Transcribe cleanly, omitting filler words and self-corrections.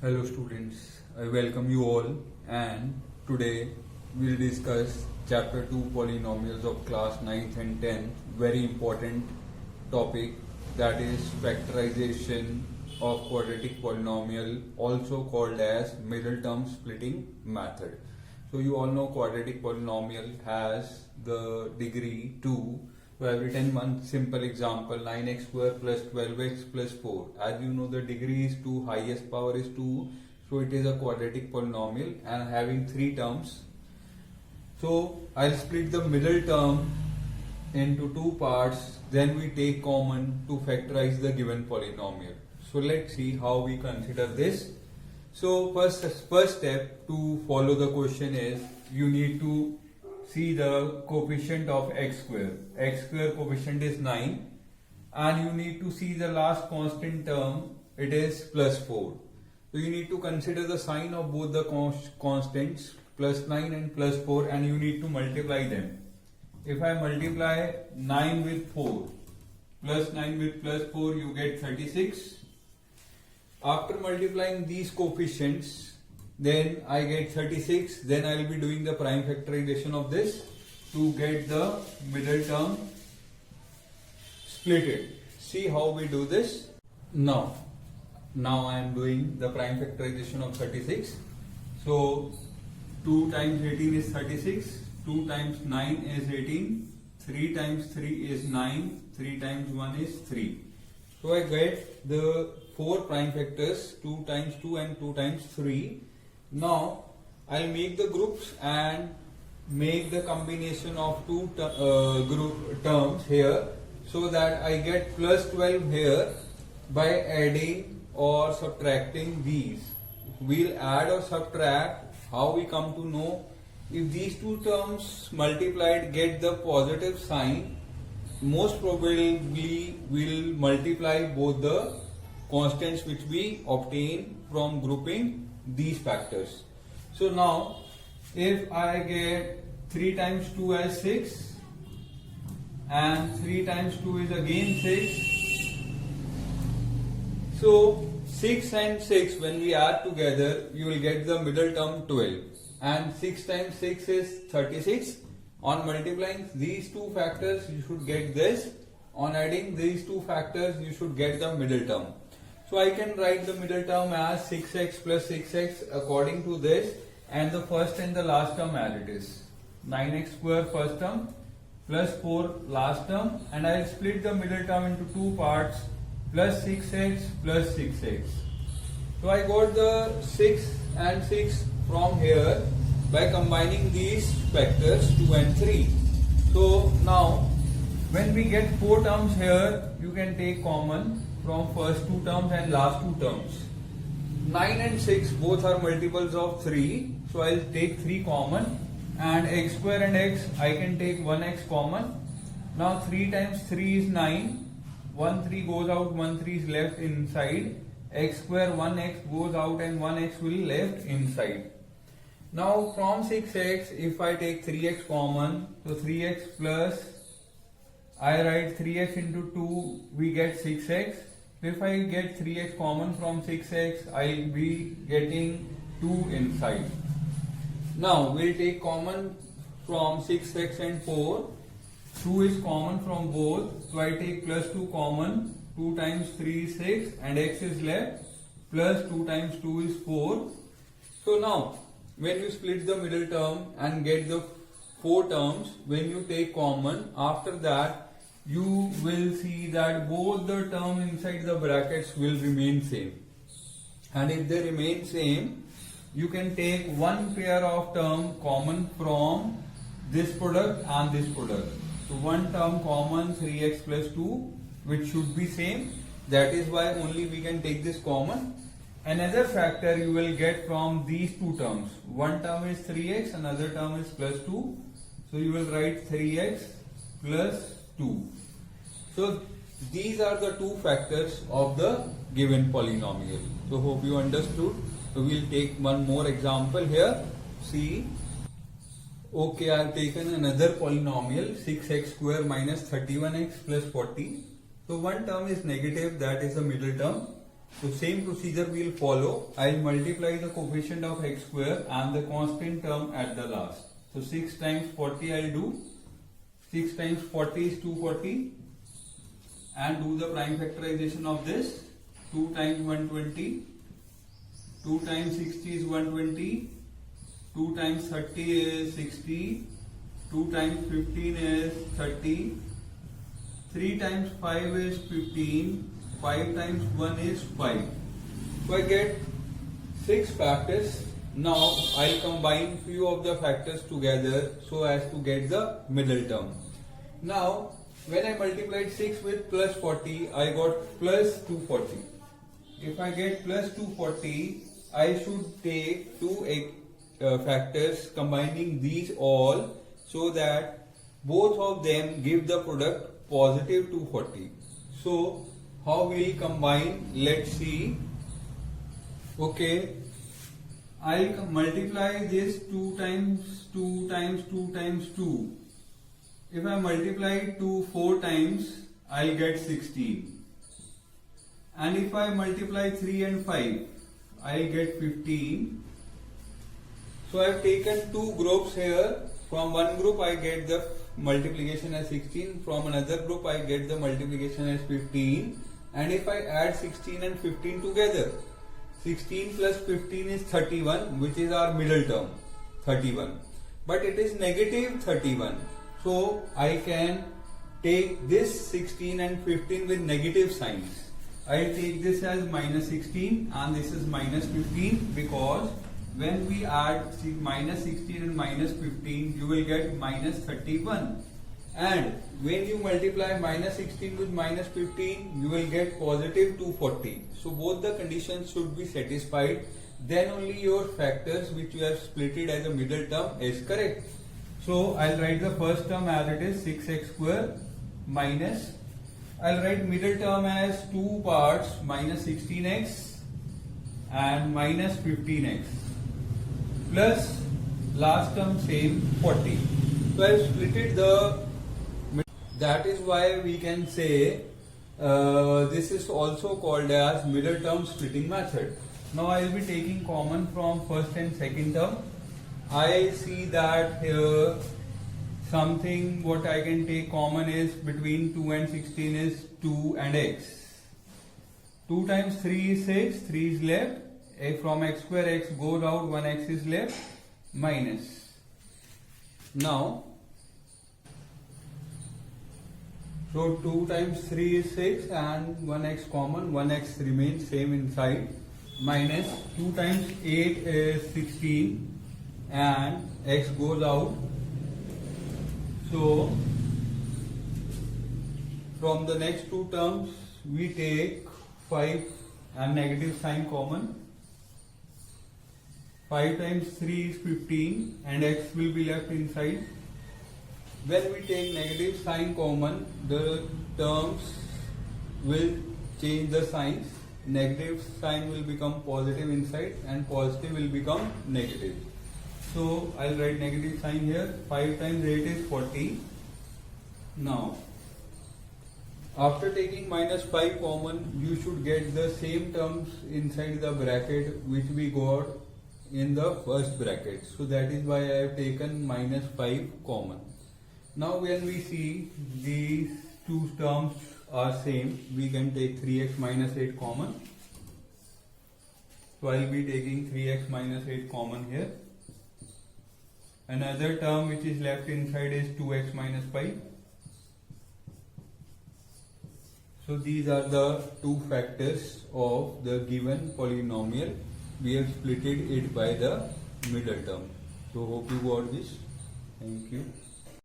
Hello students, I welcome you all and today we'll discuss chapter 2 polynomials of class 9th and 10th, very important topic, that is factorization of quadratic polynomial, also called as middle term splitting method. So you all know quadratic polynomial has the degree 2. So every 10 months, simple example, 9x square plus 12x plus 4. As you know, the degree is 2, highest power is 2. So it is a quadratic polynomial and having 3 terms. So I'll split the middle term into 2 parts. Then we take common to factorize the given polynomial. So let's see how we consider this. So first step to follow the question is you need to see the coefficient of x square. X square coefficient is 9 and you need to see the last constant term, it is plus 4. So you need to consider the sign of both the constants plus 9 and plus 4 and you need to multiply them. If I multiply 9 with 4 plus 9 with plus 4 you get 36. After multiplying these coefficients then I get 36, then I will be doing the prime factorization of this to get the middle term splitted. See how we do this. Now I am doing the prime factorization of 36. So 2 times 18 is 36, 2 times 9 is 18, 3 times 3 is 9, 3 times 1 is 3. So I get the 4 prime factors, 2 times 2 and 2 times 3. Now I'll make the groups and make the combination of two group terms here so that I get plus 12 here by adding or subtracting these. We'll add or subtract. How we come to know? If these two terms multiplied get the positive sign, most probably we'll multiply both the constants which we obtain from grouping these factors. So now if I get 3 times 2 as 6 and 3 times 2 is again 6. So 6 and 6 when we add together you will get the middle term 12 and 6 times 6 is 36. On multiplying these two factors you should get this. On adding these two factors you should get the middle term. So I can write the middle term as 6x plus 6x according to this and the first and the last term as it is. 9x square first term plus 4 last term and I will split the middle term into 2 parts plus 6x plus 6x. So I got the 6 and 6 from here by combining these factors 2 and 3. So now when we get 4 terms here you can take common from first 2 terms and last 2 terms. 9 and 6 both are multiples of 3. So I will take 3 common and x square and x I can take 1x common. Now 3 times 3 is 9. 1 3 goes out, 1 3 is left inside. X square 1x goes out and 1x will left inside. Now from 6x if I take 3x common, so 3x plus I write 3x into 2 we get 6x. If I get 3x common from 6x, I will be getting 2 inside. Now we'll take common from 6x and 4. 2 is common from both. So I take plus 2 common. 2 times 3 is 6 and x is left. Plus 2 times 2 is 4. So now when you split the middle term and get the 4 terms, when you take common, after that you will see that both the terms inside the brackets will remain same. And if they remain same, you can take one pair of term common from this product and this product. So one term common 3x plus 2 which should be same. That is why only we can take this common. Another factor you will get from these two terms. One term is 3x, another term is plus 2. So you will write 3x plus 2. So these are the two factors of the given polynomial. So hope you understood. So we'll take one more example here. See. Okay, I have taken another polynomial 6x square minus 31x plus 40. So one term is negative, that is the middle term. So same procedure we will follow. I will multiply the coefficient of x square and the constant term at the last. So 6 times 40 I will do. 6 times 40 is 240. And do the prime factorization of this. 2 times 120. 2 times 60 is 120. 2 times 30 is 60. 2 times 15 is 30. 3 times 5 is 15. 5 times 1 is 5. So I get 6 factors. Now I'll combine few of the factors together so as to get the middle term. Now when I multiplied 6 with plus 40, I got plus 240. If I get plus 240, I should take two factors combining these all so that both of them give the product positive 240. So how we will combine? Let's see. Okay, I'll multiply this 2 times 2 times 2 times 2. If I multiply 2 4 times, I'll get 16. And if I multiply 3 and 5, I'll get 15. So I've taken two groups here. From one group I get the multiplication as 16. From another group I get the multiplication as 15. And if I add 16 and 15 together, 16 plus 15 is 31, which is our middle term, 31. But it is negative 31. So I can take this 16 and 15 with negative signs. I will take this as minus 16 and this is minus 15, because when we add minus 16 and minus 15, you will get minus 31. And when you multiply minus 16 with minus 15, you will get positive 240. So both the conditions should be satisfied. Then only your factors which you have splitted as a middle term is correct. So I'll write the first term as it is 6x square minus, I'll write middle term as two parts, minus 16x and minus 15x, plus last term same 40. So I've splitted the, that is why we can say this is also called as middle term splitting method. Now I will be taking common from first and second term. I see that here something what I can take common is between 2 and 16 is 2 and x. 2 times 3 is 6, 3 is left. From x square x goes out, 1x is left, minus. Now, so 2 times 3 is 6 and 1x common, 1x remains same inside, minus 2 times 8 is 16 and x goes out. So from the next two terms we take 5 and negative sign common. 5 times 3 is 15 and x will be left inside. When we take negative sign common, the terms will change the signs. Negative sign will become positive inside and positive will become negative. So I'll write negative sign here. 5 times 8 is 40. Now, after taking minus 5 common, you should get the same terms inside the bracket which we got in the first bracket. So that is why I have taken minus 5 common. Now when we see these two terms are same, we can take 3x minus 8 common. So I will be taking 3x minus 8 common here. Another term which is left inside is 2x minus 5. So these are the two factors of the given polynomial. We have splitted it by the middle term. So hope you got this. Thank you.